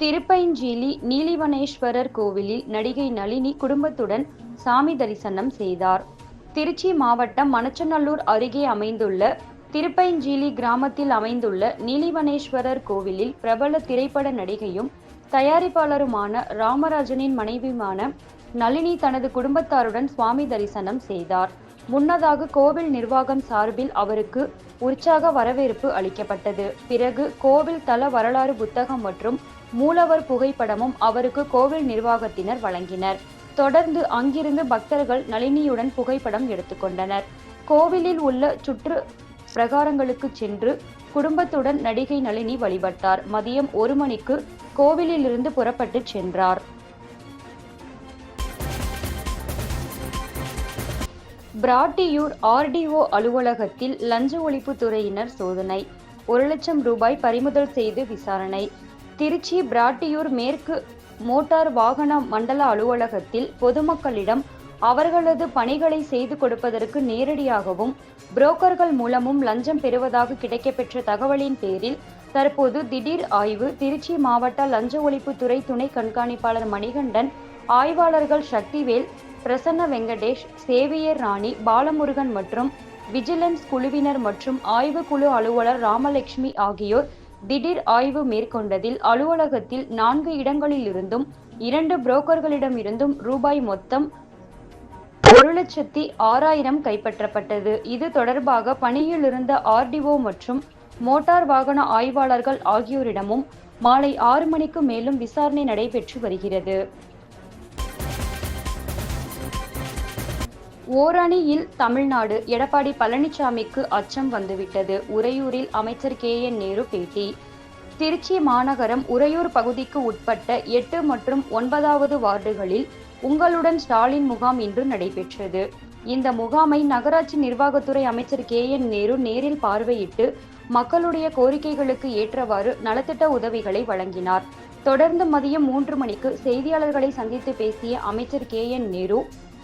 திருப்பைஞ்சீலி நீலிவனேஸ்வரர் கோவிலில் நடிகை நளினி குடும்பத்துடன் சாமி தரிசனம் செய்தார். திருச்சி மாவட்டம் மணச்சநல்லூர் அருகே அமைந்துள்ள திருப்பைஞ்சீலி கிராமத்தில் அமைந்துள்ள நீலிவனேஸ்வரர் கோவிலில் பிரபல திரைப்பட நடிகையும் தயாரிப்பாளருமான ராமராஜனின் மனைவியுமான நளினி தனது குடும்பத்தாருடன் சுவாமி தரிசனம் செய்தார். முன்னதாக கோவில் நிர்வாகம் சார்பில் அவருக்கு உற்சாக வரவேற்பு அளிக்கப்பட்டது. பிறகு கோவில் தல வரலாறு புத்தகம் மற்றும் மூலவர் புகைப்படமும் அவருக்கு கோவில் நிர்வாகத்தினர் வழங்கினர். தொடர்ந்து அங்கிருந்து பக்தர்கள் நளினியுடன் புகைப்படம் எடுத்துக்கொண்டனர். கோவிலில் உள்ள சுற்று பிரகாரங்களுக்கு சென்று குடும்பத்துடன் நடிகை நளினி வழிபட்டார். மதியம் 1 மணிக்கு கோவிலிலிருந்து புறப்பட்டு சென்றார். பிராட்டியூர் ஆர்டிஓ அலுவலகத்தில் லஞ்ச ஒழிப்புத்துறையினர் சோதனை. 1 லட்சம் ரூபாய் பறிமுதல் செய்து விசாரணை. திருச்சி பிராட்டியூர் மேற்கு மோட்டார் வாகன மண்டல அலுவலகத்தில் பொதுமக்களிடம் அவர்களது பணிகளை செய்து கொடுப்பதற்கு நேரடியாகவும் புரோக்கர்கள் மூலமும் லஞ்சம் பெறுவதாக கிடைக்கப்பெற்ற தகவலின் பேரில் தற்போது திடீர் ஆய்வு. திருச்சி மாவட்ட லஞ்ச ஒழிப்புத்துறை துணை கண்காணிப்பாளர் மணிகண்டன், ஆய்வாளர்கள் சக்திவேல், பிரசன்ன வெங்கடேஷ், சேவியர் ராணி, பாலமுருகன் மற்றும் விஜிலன்ஸ் குழுவினர் மற்றும் ஆய்வு குழு அலுவலர் ராமலட்சுமி ஆகியோர் திடீர் ஆய்வு மேற்கொண்டதில் அலுவலகத்தில் 4 இடங்களிலிருந்தும் 2 புரோக்கர்களிடமிருந்தும் ரூபாய் மொத்தம் 1,06,000 கைப்பற்றப்பட்டது. இது தொடர்பாக பணியில் இருந்த ஆர்டிஓ மற்றும் மோட்டார் வாகன ஆய்வாளர்கள் ஆகியோரிடமும் மாலை 6 மணிக்கு மேலும் விசாரணை நடைபெற்று வருகிறது. ஓரணியில் தமிழ்நாடு எடப்பாடி பழனிசாமிக்கு அச்சம் வந்துவிட்டது. உறையூரில் அமைச்சர் KN நேரு பேட்டி. திருச்சி மாநகரம் உறையூர் பகுதிக்கு உட்பட்ட 8 மற்றும் 9வது வார்டுகளில் உங்களுடன் ஸ்டாலின் முகாம் இன்று நடைபெற்றது. இந்த முகாமை நகராட்சி நிர்வாகத்துறை அமைச்சர் KN நேரு நேரில் பார்வையிட்டு மக்களுடைய கோரிக்கைகளுக்கு ஏற்றவாறு நலத்திட்ட உதவிகளை வழங்கினார். தொடர்ந்து மதியம் 3 மணிக்கு செய்தியாளர்களை சந்தித்து பேசிய அமைச்சர் KN நேரு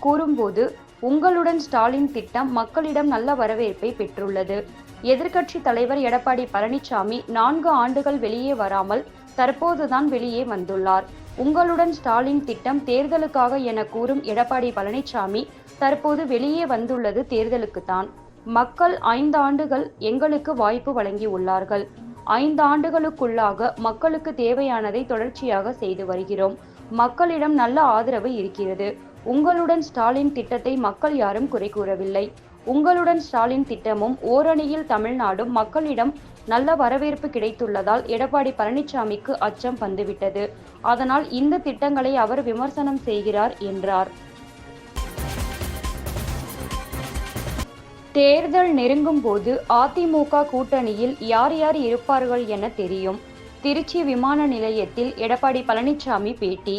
கூறும்போது, உங்களுடன் ஸ்டாலின் திட்டம் மக்களிடம் நல்ல வரவேற்பை பெற்றுள்ளது. எதிர்க்கட்சி தலைவர் எடப்பாடி பழனிசாமி 4 ஆண்டுகள் வெளியே வராமல் தற்போதுதான் வெளியே வந்துள்ளார். உங்களுடன் ஸ்டாலின் திட்டம் தேர்தலுக்காக என கூறும் எடப்பாடி பழனிசாமி தற்போது வெளியே வந்துள்ளது தேர்தலுக்குத்தான். மக்கள் 5 ஆண்டுகள் எங்களுக்கு வாய்ப்பு வழங்கியுள்ளார்கள். 5 ஆண்டுகளுக்குள்ளாக மக்களுக்கு தேவையானதை தொடர்ச்சியாக செய்து வருகிறோம். மக்களிடம் நல்ல ஆதரவு இருக்கிறது. உங்களுடன் ஸ்டாலின் திட்டத்தை மக்கள் யாரும் குறை கூறவில்லை. உங்களுடன் ஸ்டாலின் திட்டமும் ஓரணியில் தமிழ்நாடும் மக்களிடம் நல்ல வரவேற்பு கிடைத்துள்ளதால் எடப்பாடி பழனிசாமிக்கு அச்சம் வந்துவிட்டது. அதனால் இந்த திட்டங்களை அவர் விமர்சனம் செய்கிறார் என்றார். தேர்தல் நெருங்கும் போது அதிமுக கூட்டணியில் யார் யார் இருப்பார்கள் என தெரியும். திருச்சி விமான நிலையத்தில் எடப்பாடி பழனிசாமி பேட்டி.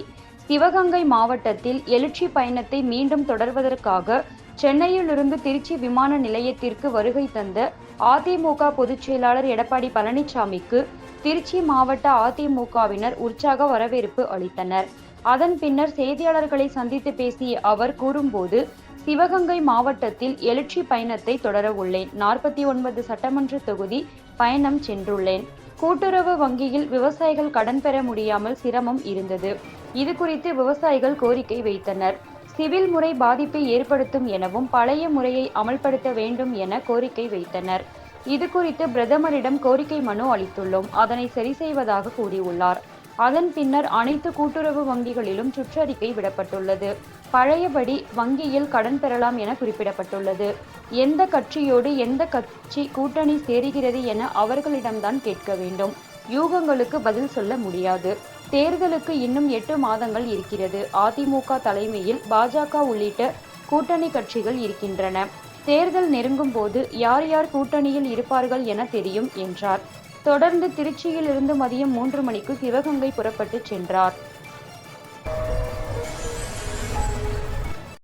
சிவகங்கை மாவட்டத்தில் எழுச்சி பயணத்தை மீண்டும் தொடர்வதற்காக சென்னையிலிருந்து திருச்சி விமான நிலையத்திற்கு வருகை தந்த அதிமுக பொதுச் செயலாளர் எடப்பாடி பழனிசாமிக்கு திருச்சி மாவட்ட அதிமுகவினர் உற்சாக வரவேற்பு அளித்தனர். அதன் பின்னர் செய்தியாளர்களை சந்தித்து பேசிய அவர் கூறும்போது, சிவகங்கை மாவட்டத்தில் எழுச்சி பயணத்தை தொடர உள்ளேன். 49 சட்டமன்ற தொகுதி பயணம் சென்றுள்ளேன். கூட்டுறவு வங்கியில் விவசாயிகள் கடன் பெற முடியாமல் சிரமம் இருந்தது. இது குறித்து விவசாயிகள் கோரிக்கை வைத்தனர். சிவில் முறை பாதிப்பை ஏற்படுத்தும் எனவும் பழைய முறையை அமல்படுத்த வேண்டும் என கோரிக்கை வைத்தனர். இது குறித்து பிரதமரிடம் கோரிக்கை மனு அளித்துள்ளோம். அதனை சரி செய்வதாக கூறியுள்ளார். அதன் பின்னர் அனைத்து கூட்டுறவு வங்கிகளிலும் சுற்றறிக்கை விடப்பட்டுள்ளது. பழையபடி வங்கியில் கடன் பெறலாம் என குறிப்பிடப்பட்டுள்ளது. எந்த கட்சியோடு எந்த கட்சி கூட்டணி சேருகிறது என அவர்களிடம்தான் கேட்க வேண்டும். யூகங்களுக்கு பதில் சொல்ல முடியாது. தேர்தலுக்கு இன்னும் 8 மாதங்கள் இருக்கிறது. அதிமுக தலைமையில் பாஜக உள்ளிட்ட கூட்டணி கட்சிகள் இருக்கின்றன. தேர்தல் நெருங்கும் போது யார் யார் கூட்டணியில் இருப்பார்கள் என தெரியும் என்றார். தொடர்ந்து திருச்சியில் இருந்து மதியம் 3 மணிக்கு சிவகங்கை புறப்பட்டு சென்றார்.